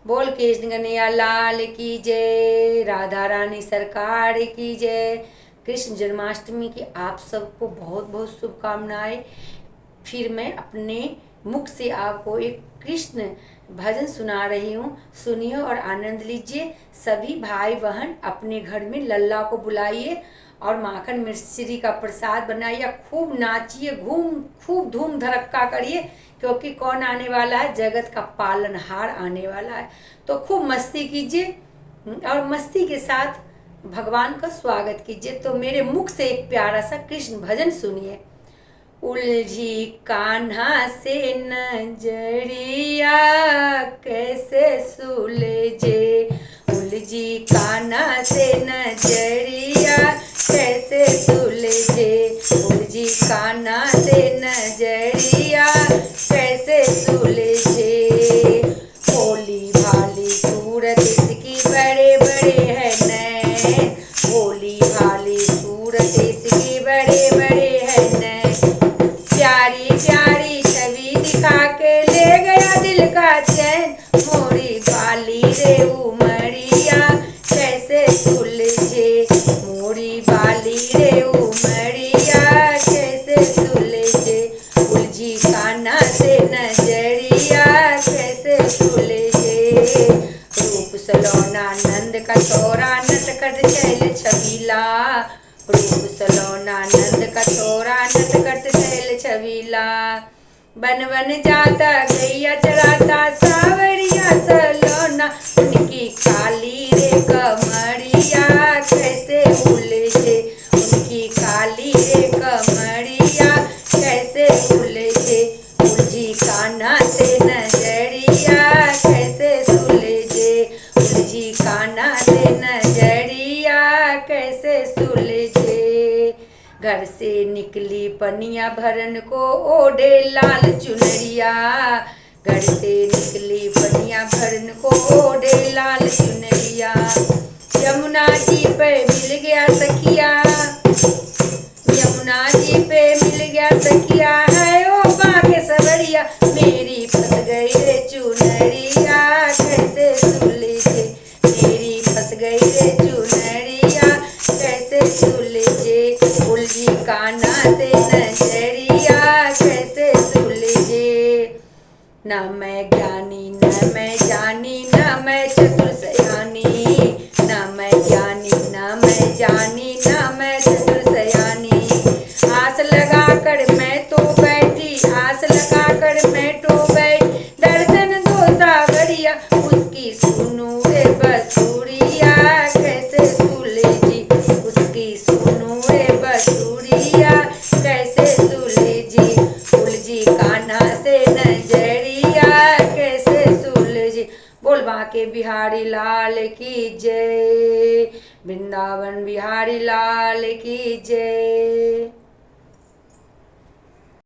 बोल कृष्ण कन्हैया लाल की जय, राधा रानी सरकार की जय। कृष्ण जन्माष्टमी की आप सबको बहुत बहुत शुभकामनाएं। फिर मैं अपने मुख से आपको एक कृष्ण भजन सुना रही हूँ, सुनिए और आनंद लीजिए। सभी भाई बहन अपने घर में लल्ला को बुलाइए और माखन मिश्री का प्रसाद बनाइए, खूब नाचिए, खूब धूम धड़क्का करिए, क्योंकि कौन आने वाला है? जगत का पालनहार आने वाला है। तो खूब मस्ती कीजिए और मस्ती के साथ भगवान का स्वागत कीजिए। तो मेरे मुख से एक प्यारा सा कृष्ण भजन सुनिए। उलझी कान्हा से नजरिया कैसे सुलझे, उलझी कान्हा से नजरिया कैसे सुलझे, उलझी कान्हा से नजरिया कैसे सुलझे। भोली भाली सूरत इसकी बड़े बड़े है नैन, भोली भाली सूरत इसकी बड़े बड़े है नैन। प्यारी प्यारी छवि दिखा के ले गया दिल का चैन, मोरी बाली रे उमरिया कैसे सुलझे, मोरी बाली रे उमरिया कैसे सुलझे, उलझी कान्हा से नजरिया कैसे सुलझे। रूप सलोना नंद का छोरा नटखट चैल छबीला, रूप सलोना नंद का छोरा नटखट चैल छबीला। बन बन जाता गैया चराता सावरिया सलोना, उनकी काली रे कमरिया कैसे उलझे, उनकी काली रे कमरिया कैसे उलझे, उलझी कान्हा से नजरिया कैसे सुलझे, उलझी कान्हा से नजरिया कैसे सुलझे। घर से निकली पनिया भरन को ओढ़े लाल चुनरिया, घर से निकली पनिया भरन को ओढ़े लाल चुनरिया। यमुना जी पे मिल गया सखिया, यमुना जी पे मिल गया सखिया, है ओ बाके सबरिया, मेरी फंस गई रे चुनरिया कैसे सुलझे, मेरी फंस गई रे चुनरिया कैसे सुलझे, उलझी कान्हा से नजरिया कैसे सुलझे। न मैं ज्ञानी न मैं जानी न मैं चतुर सयानी, न मैं ज्ञानी न मैं जानी न मैं चतुर सयानी। आस लगा कर मैं तो बैठी, आस लगा कर मैं तो बैठी, दर्शन दो सावरिया उसकी सुनू रे बसुरिया कैसे सुलझी, उसकी सुनू रे बसुरिया कैसे सुलझी, उलझी कान्हा से नजरिया कैसे सुलझी। बोल बांके बिहारी लाल की जय, वृंदावन बिहारी लाल की जय।